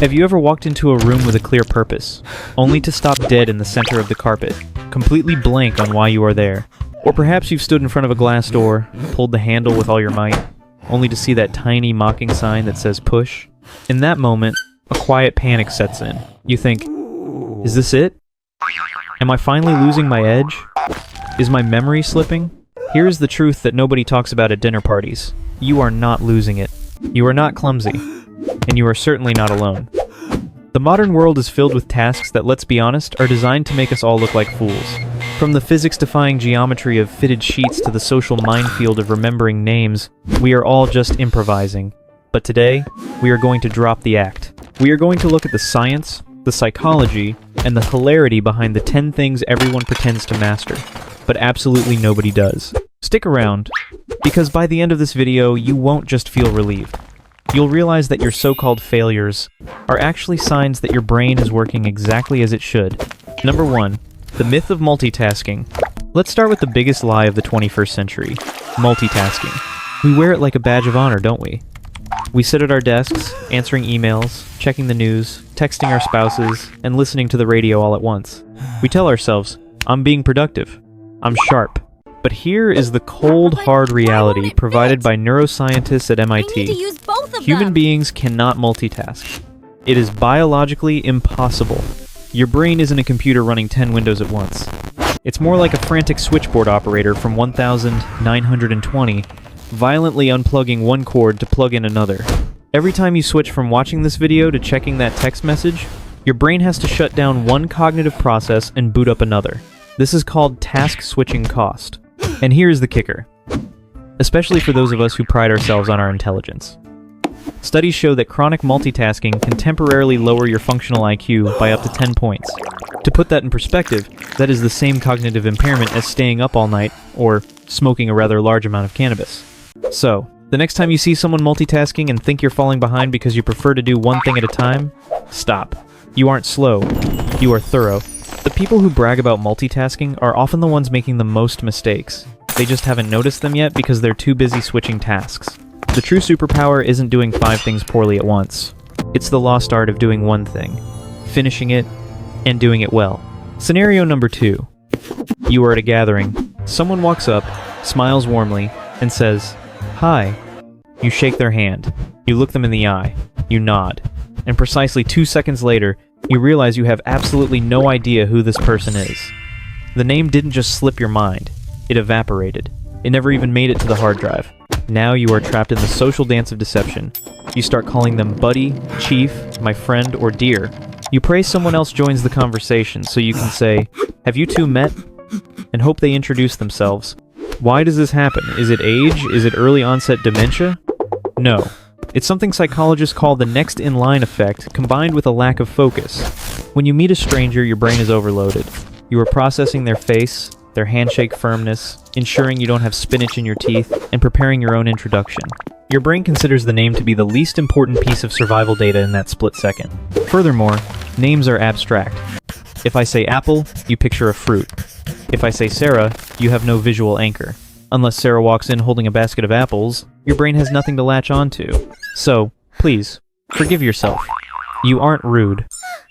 Have you ever walked into a room with a clear purpose, only to stop dead in the center of the carpet, completely blank on why you are there? Or perhaps you've stood in front of a glass door, pulled the handle with all your might, only to see that tiny mocking sign that says push? In that moment, a quiet panic sets in. You think, is this it? Am I finally losing my edge? Is my memory slipping? Here is the truth that nobody talks about at dinner parties. You are not losing it. You are not clumsy. And you are certainly not alone. The modern world is filled with tasks that, let's be honest, are designed to make us all look like fools. From the physics-defying geometry of fitted sheets to the social minefield of remembering names, we are all just improvising. But today, we are going to drop the act. We are going to look at the science, the psychology, and the hilarity behind the 10 things everyone pretends to master, but absolutely nobody does. Stick around, because by the end of this video, you won't just feel relieved. You'll realize that your so-called failures are actually signs that your brain is working exactly as it should. Number 1. The myth of multitasking. Let's start with the biggest lie of the 21st century. Multitasking. We wear it like a badge of honor, don't we? We sit at our desks, answering emails, checking the news, texting our spouses, and listening to the radio all at once. We tell ourselves, I'm being productive. I'm sharp. But here is the cold, hard reality provided by neuroscientists at MIT. Human beings cannot multitask. It is biologically impossible. Your brain isn't a computer running 10 windows at once. It's more like a frantic switchboard operator from 1920, violently unplugging one cord to plug in another. Every time you switch from watching this video to checking that text message, your brain has to shut down one cognitive process and boot up another. This is called task switching cost. And here's the kicker, especially for those of us who pride ourselves on our intelligence. Studies show that chronic multitasking can temporarily lower your functional IQ by up to 10 points. To put that in perspective, that is the same cognitive impairment as staying up all night or smoking a rather large amount of cannabis. So, the next time you see someone multitasking and think you're falling behind because you prefer to do one thing at a time, stop. You aren't slow, you are thorough. The people who brag about multitasking are often the ones making the most mistakes. They just haven't noticed them yet because they're too busy switching tasks. The true superpower isn't doing 5 things poorly at once. It's the lost art of doing one thing, finishing it, and doing it well. Scenario number 2. You are at a gathering. Someone walks up, smiles warmly, and says, "Hi." You shake their hand. You look them in the eye. You nod. And precisely 2 seconds later, you realize you have absolutely no idea who this person is. The name didn't just slip your mind. It evaporated. It never even made it to the hard drive. Now you are trapped in the social dance of deception. You start calling them buddy, chief, my friend, or dear. You pray someone else joins the conversation so you can say, "Have you two met?" and hope they introduce themselves. Why does this happen? Is it age? Is it early onset dementia? No. It's something psychologists call the next in line effect combined with a lack of focus. When you meet a stranger, your brain is overloaded. You are processing their face, their handshake firmness, ensuring you don't have spinach in your teeth, and preparing your own introduction. Your brain considers the name to be the least important piece of survival data in that split second. Furthermore, names are abstract. If I say apple, you picture a fruit. If I say Sarah, you have no visual anchor. Unless Sarah walks in holding a basket of apples, your brain has nothing to latch onto. So, please, forgive yourself. You aren't rude.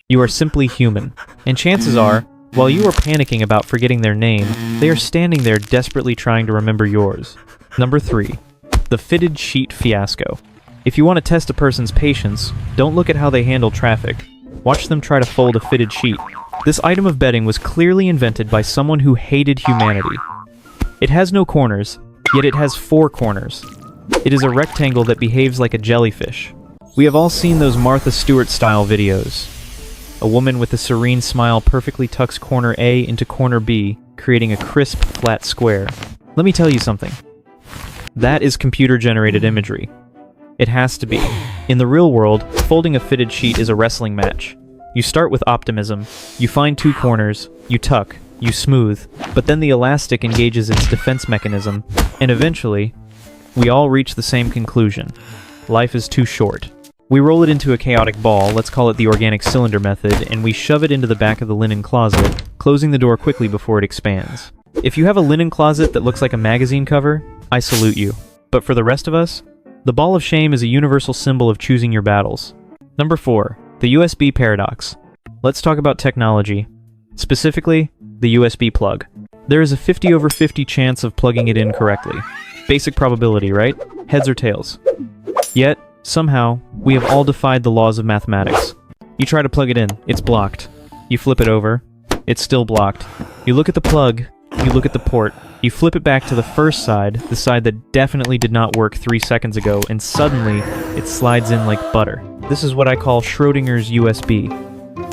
You are simply human. And chances are, while you are panicking about forgetting their name, they are standing there desperately trying to remember yours. Number 3. The fitted sheet fiasco. If you want to test a person's patience, don't look at how they handle traffic. Watch them try to fold a fitted sheet. This item of bedding was clearly invented by someone who hated humanity. It has no corners, yet it has 4 corners. It is a rectangle that behaves like a jellyfish. We have all seen those Martha Stewart-style videos. A woman with a serene smile perfectly tucks corner A into corner B, creating a crisp, flat square. Let me tell you something. That is computer-generated imagery. It has to be. In the real world, folding a fitted sheet is a wrestling match. You start with optimism. You find 2 corners, you tuck, you smooth, but then the elastic engages its defense mechanism, and eventually, we all reach the same conclusion. Life is too short. We roll it into a chaotic ball, let's call it the organic cylinder method, and we shove it into the back of the linen closet, closing the door quickly before it expands. If you have a linen closet that looks like a magazine cover, I salute you. But for the rest of us, the ball of shame is a universal symbol of choosing your battles. Number 4. The USB paradox. Let's talk about technology. Specifically, the USB plug. There is a 50/50 chance of plugging it in correctly. Basic probability, right? Heads or tails. Yet, somehow, we have all defied the laws of mathematics. You try to plug it in, it's blocked. You flip it over, it's still blocked. You look at the plug, you look at the port, you flip it back to the first side, the side that definitely did not work 3 seconds ago, and suddenly, it slides in like butter. This is what I call Schrödinger's USB.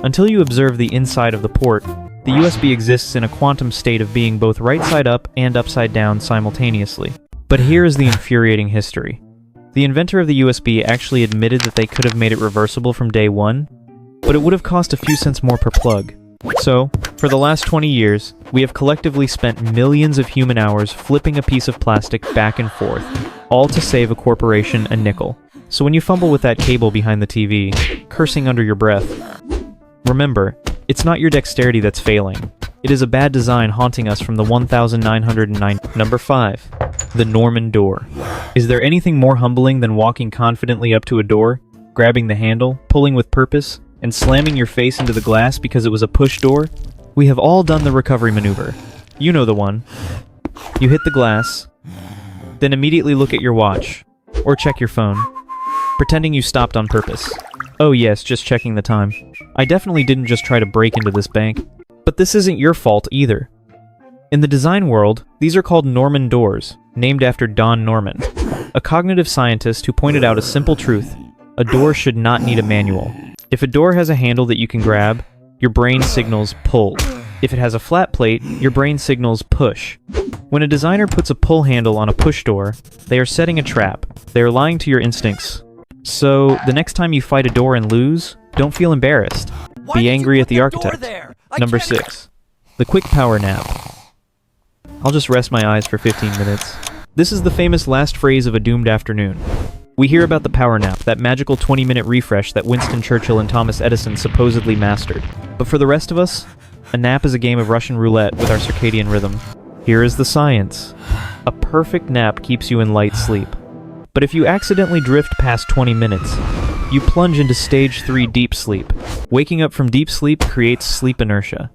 Until you observe the inside of the port, the USB exists in a quantum state of being both right side up and upside down simultaneously. But here is the infuriating history. The inventor of the USB actually admitted that they could have made it reversible from day one, but it would have cost a few cents more per plug. So, for the last 20 years, we have collectively spent millions of human hours flipping a piece of plastic back and forth, all to save a corporation a nickel. So when you fumble with that cable behind the TV, cursing under your breath, remember, it's not your dexterity that's failing. It is a bad design haunting us from the 1909. Number 5. The Norman door. Is there anything more humbling than walking confidently up to a door, grabbing the handle, pulling with purpose, and slamming your face into the glass because it was a push door? We have all done the recovery maneuver. You know the one. You hit the glass, then immediately look at your watch, or check your phone, pretending you stopped on purpose. Oh yes, just checking the time. I definitely didn't just try to break into this bank. But this isn't your fault either. In the design world, these are called Norman doors, named after Don Norman, a cognitive scientist who pointed out a simple truth: a door should not need a manual. If a door has a handle that you can grab, your brain signals pull. If it has a flat plate, your brain signals push. When a designer puts a pull handle on a push door, they are setting a trap. They are lying to your instincts. So, the next time you fight a door and lose, don't feel embarrassed. Be angry at the architect. Number 6. The quick power nap. I'll just rest my eyes for 15 minutes. This is the famous last phrase of a doomed afternoon. We hear about the power nap, that magical 20-minute refresh that Winston Churchill and Thomas Edison supposedly mastered. But for the rest of us, a nap is a game of Russian roulette with our circadian rhythm. Here is the science. A perfect nap keeps you in light sleep. But if you accidentally drift past 20 minutes, you plunge into stage 3 deep sleep. Waking up from deep sleep creates sleep inertia.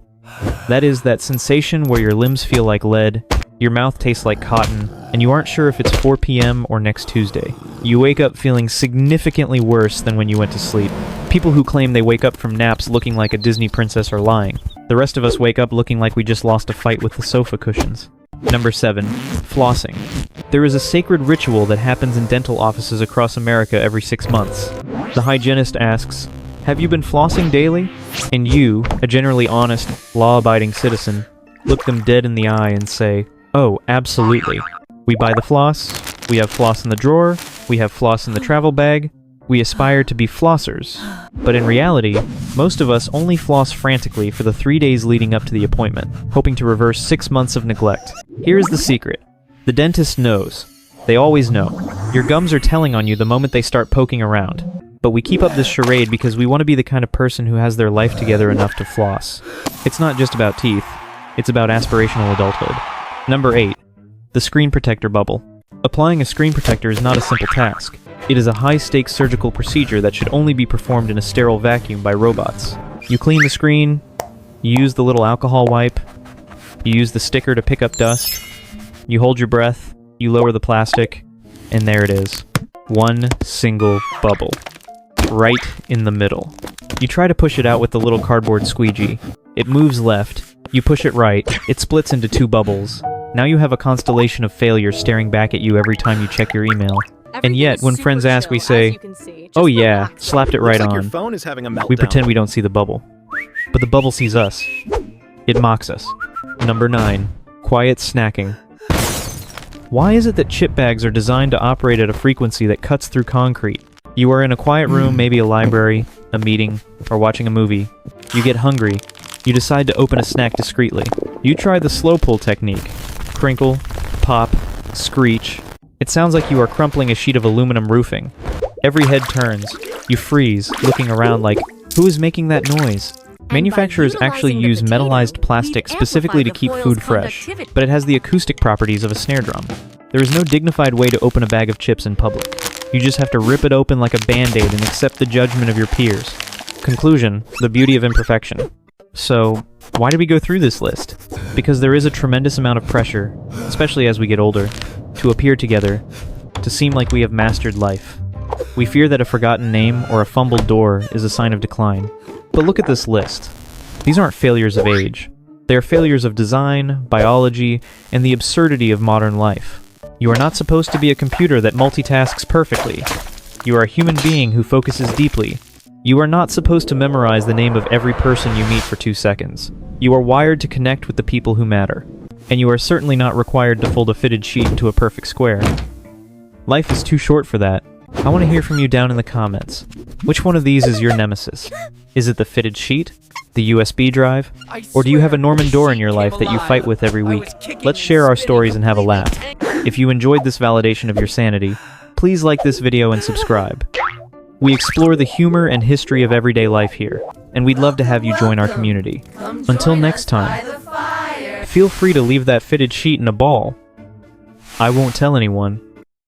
That is that sensation where your limbs feel like lead, your mouth tastes like cotton, and you aren't sure if it's 4 p.m. or next Tuesday. You wake up feeling significantly worse than when you went to sleep. People who claim they wake up from naps looking like a Disney princess are lying. The rest of us wake up looking like we just lost a fight with the sofa cushions. Number 7. Flossing. There is a sacred ritual that happens in dental offices across America every 6 months. The hygienist asks, "Have you been flossing daily?" And you, a generally honest, law-abiding citizen, look them dead in the eye and say, "Oh, absolutely. We buy the floss, we have floss in the drawer, we have floss in the travel bag, we aspire to be flossers." But in reality, most of us only floss frantically for the 3 days leading up to the appointment, hoping to reverse 6 months of neglect. Here's the secret. The dentist knows. They always know. Your gums are telling on you the moment they start poking around. But we keep up this charade because we want to be the kind of person who has their life together enough to floss. It's not just about teeth. It's about aspirational adulthood. Number 8. The screen protector bubble. Applying a screen protector is not a simple task. It is a high-stakes surgical procedure that should only be performed in a sterile vacuum by robots. You clean the screen, you use the little alcohol wipe, you use the sticker to pick up dust, you hold your breath, you lower the plastic, and there it is. One single bubble. Right in the middle. You try to push it out with the little cardboard squeegee. It moves left. You push it right. It splits into 2 bubbles. Now you have a constellation of failure staring back at you every time you check your email. And yet, when friends ask, we say, "Oh yeah, slapped it right on." Your phone is having a meltdown. We pretend we don't see the bubble. But the bubble sees us. It mocks us. Number 9. Quiet snacking. Why is it that chip bags are designed to operate at a frequency that cuts through concrete? You are in a quiet room, maybe a library, a meeting, or watching a movie. You get hungry. You decide to open a snack discreetly. You try the slow pull technique. Crinkle, pop, screech. It sounds like you are crumpling a sheet of aluminum roofing. Every head turns. You freeze, looking around like, who is making that noise? Manufacturers actually use metallized plastic specifically to keep food fresh, but it has the acoustic properties of a snare drum. There is no dignified way to open a bag of chips in public. You just have to rip it open like a band-aid and accept the judgment of your peers. Conclusion: the beauty of imperfection. So, why do we go through this list? Because there is a tremendous amount of pressure, especially as we get older, to appear together, to seem like we have mastered life. We fear that a forgotten name or a fumbled door is a sign of decline. But look at this list. These aren't failures of age. They are failures of design, biology, and the absurdity of modern life. You are not supposed to be a computer that multitasks perfectly. You are a human being who focuses deeply. You are not supposed to memorize the name of every person you meet for 2 seconds. You are wired to connect with the people who matter. And you are certainly not required to fold a fitted sheet into a perfect square. Life is too short for that. I want to hear from you down in the comments. Which one of these is your nemesis? Is it the fitted sheet? The USB drive? Or do you have a Norman door in your life that you fight with every week? Let's share our stories and have a laugh. If you enjoyed this validation of your sanity, please like this video and subscribe. We explore the humor and history of everyday life here, and we'd love to have you join our community. Until next time, feel free to leave that fitted sheet in a ball. I won't tell anyone.